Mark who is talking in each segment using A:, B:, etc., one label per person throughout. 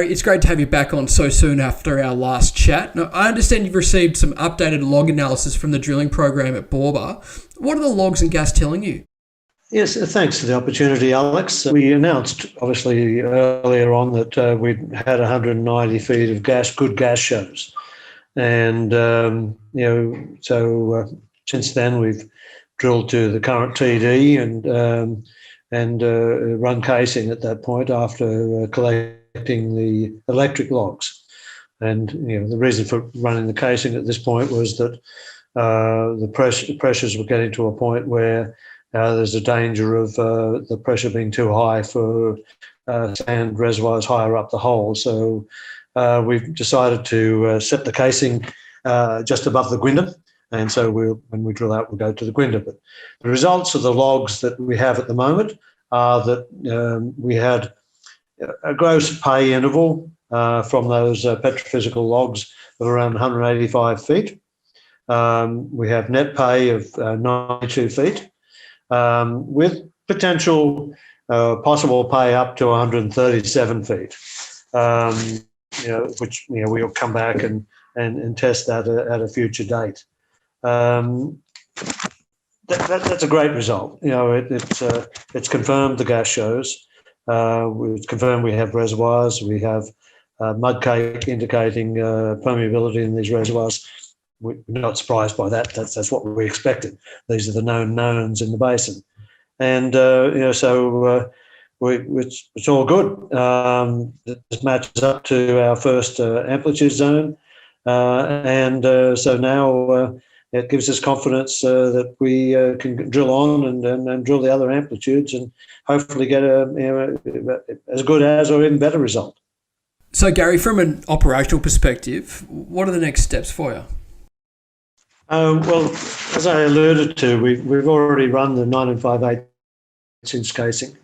A: Gary, it's great to have you back on so soon after our last chat. Now, I understand you've received some updated log analysis from the drilling program at Borba. What are the logs and gas telling you?
B: Yes, thanks for the opportunity, Alex. We announced, obviously, earlier on that we'd had 190 feet of good gas shows. And, since then we've drilled to the current TD and run casing at that point after collecting the electric logs. And the reason for running the casing at this point was that the pressures were getting to a point where there's a danger of the pressure being too high for sand reservoirs higher up the hole. So we've decided to set the casing just above the Gwynder. And so when we drill out, we'll go to the Gwynder. But the results of the logs that we have at the moment are that we had a gross pay interval from those petrophysical logs of around 185 feet. We have net pay of 92 feet with potential possible pay up to 137 feet, which we'll come back and test that at a future date. That's a great result. It's confirmed the gas shows. It's confirmed we have reservoirs. We have mud cake indicating permeability in these reservoirs. We're not surprised by that. That's what we expected. These are the known knowns in the basin, and it's all good. This matches up to our first amplitude zone, and so now it gives us confidence that we can drill on and drill the other amplitudes and hopefully get as good as or even better result.
A: So, Gary, from an operational perspective, what are the next steps for you?
B: Well, as I alluded to, we've already run the 9 5/8 inch casing.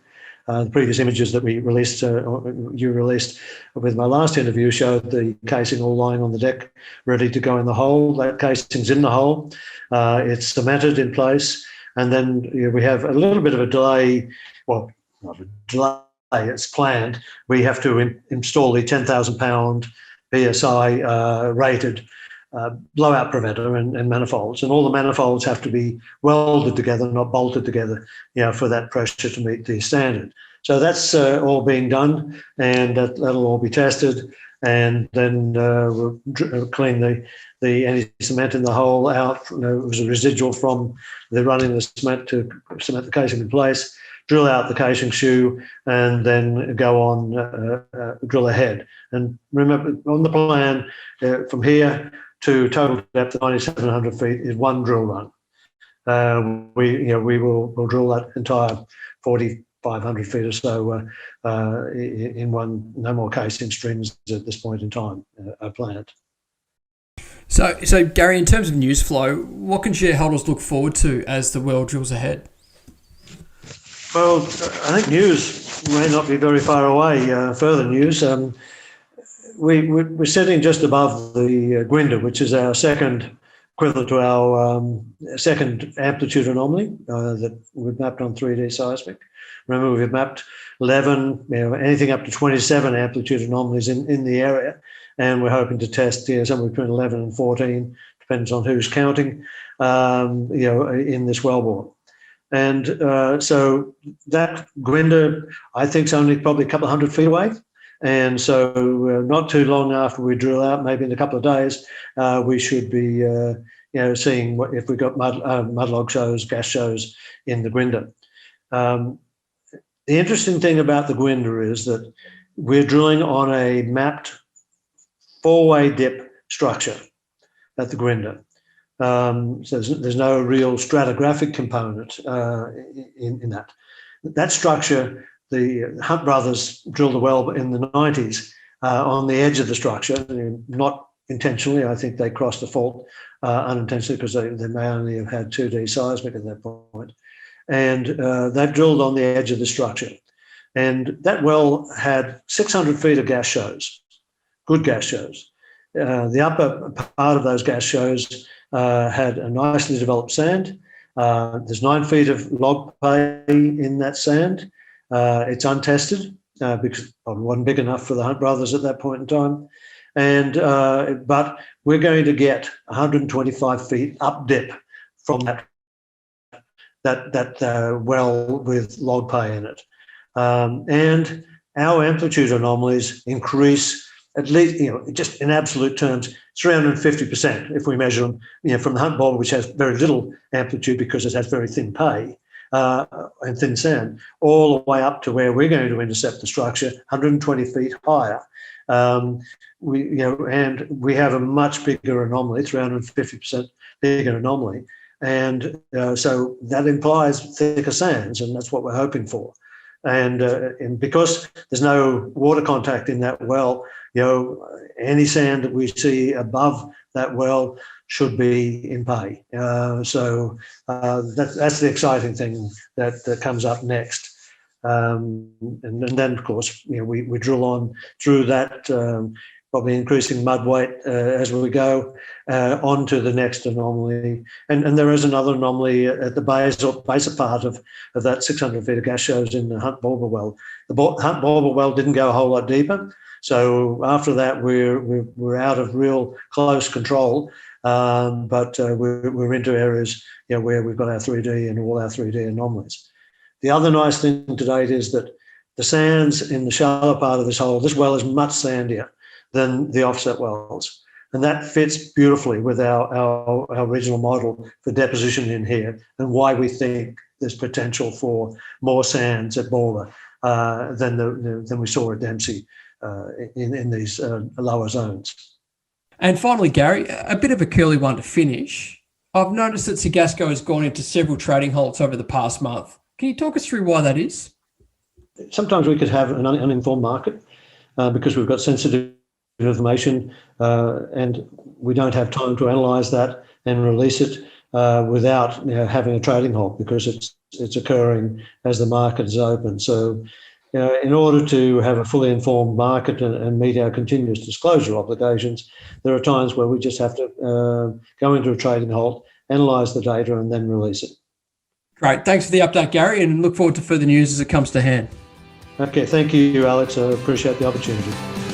B: The previous images that we released, you released with my last interview, showed the casing all lying on the deck, ready to go in the hole. That casing's in the hole. It's cemented in place. And then we have a little bit of a delay. Well, not a delay, it's planned. We have to install the 10,000 pound PSI rated blowout preventer and manifolds, and all the manifolds have to be welded together, not bolted together, for that pressure to meet the standard. So that's all being done, and that'll all be tested, and then we'll clean the any cement in the hole out. It was a residual from the running the cement to cement the casing in place, drill out the casing shoe, and then go on drill ahead. And remember, on the plan from here to total depth of 9,700 feet is one drill run. We'll drill that entire 4,500 feet or so in one. No more casing strings at this point in time are planned.
A: So Gary, in terms of news flow, what can shareholders look forward to as the well drills ahead?
B: Well, I think news may not be very far away. Further news. We're sitting just above the Gwynder, which is our second, equivalent to our second amplitude anomaly that we've mapped on 3D seismic. Remember, we've mapped 11, anything up to 27 amplitude anomalies in the area, and we're hoping to test somewhere between 11 and 14, depends on who's counting, in this wellbore. And so that Gwynder, I think, is only probably a couple of 100 feet away. And so not too long after we drill out, maybe in a couple of days, we should be seeing if we've got mudlog shows, gas shows in the Gwynder. The interesting thing about the Gwynder is that we're drilling on a mapped four-way dip structure at the Gwynder. So there's no real stratigraphic component in that. That structure, the Hunt brothers drilled a well in the 90s on the edge of the structure, not intentionally. I think they crossed the fault unintentionally because they may only have had 2D seismic at that point. And they've drilled on the edge of the structure. And that well had 600 feet of gas shows, good gas shows. The upper part of those gas shows had a nicely developed sand. There's 9 feet of log pay in that sand. It's untested. because probably wasn't big enough for the Hunt brothers at that point in time. And but we're going to get 125 feet up dip from that well with log pay in it. And our amplitude anomalies increase at least, just in absolute terms, 350% if we measure them, from the Hunt Borba, which has very little amplitude because it has very thin pay and thin sand, all the way up to where we're going to intercept the structure, 120 feet higher. And we have a much bigger anomaly, 350% bigger anomaly. And so that implies thicker sands, and that's what we're hoping for. And because there's no water contact in that well, any sand that we see above that well should be in pay. So that's the exciting thing that comes up next. And then, of course, we drill on through that, probably increasing mud weight as we go onto the next anomaly. And there is another anomaly at the baser part of that 600 feet of gas shows in the Hunt Borba well. The Hunt Borba well didn't go a whole lot deeper. So after that, we're out of real close control, but we're into areas where we've got our 3D and all our 3D anomalies. The other nice thing to date is that the sands in the shallow part of this well is much sandier than the offset wells. And that fits beautifully with our original model for deposition in here and why we think there's potential for more sands at Borba than we saw at Dempsey in these lower zones.
A: And finally, Gary, a bit of a curly one to finish. I've noticed that Sacgasco has gone into several trading halts over the past month. Can you talk us through why that is?
B: Sometimes we could have an uninformed market because we've got sensitive information and we don't have time to analyse that and release it without having a trading halt because it's occurring as the market is open. So in order to have a fully informed market and meet our continuous disclosure obligations, there are times where we just have to go into a trading halt, analyse the data and then release it.
A: Great. Thanks for the update, Gary, and look forward to further news as it comes to hand.
B: Okay. Thank you, Alex. I appreciate the opportunity.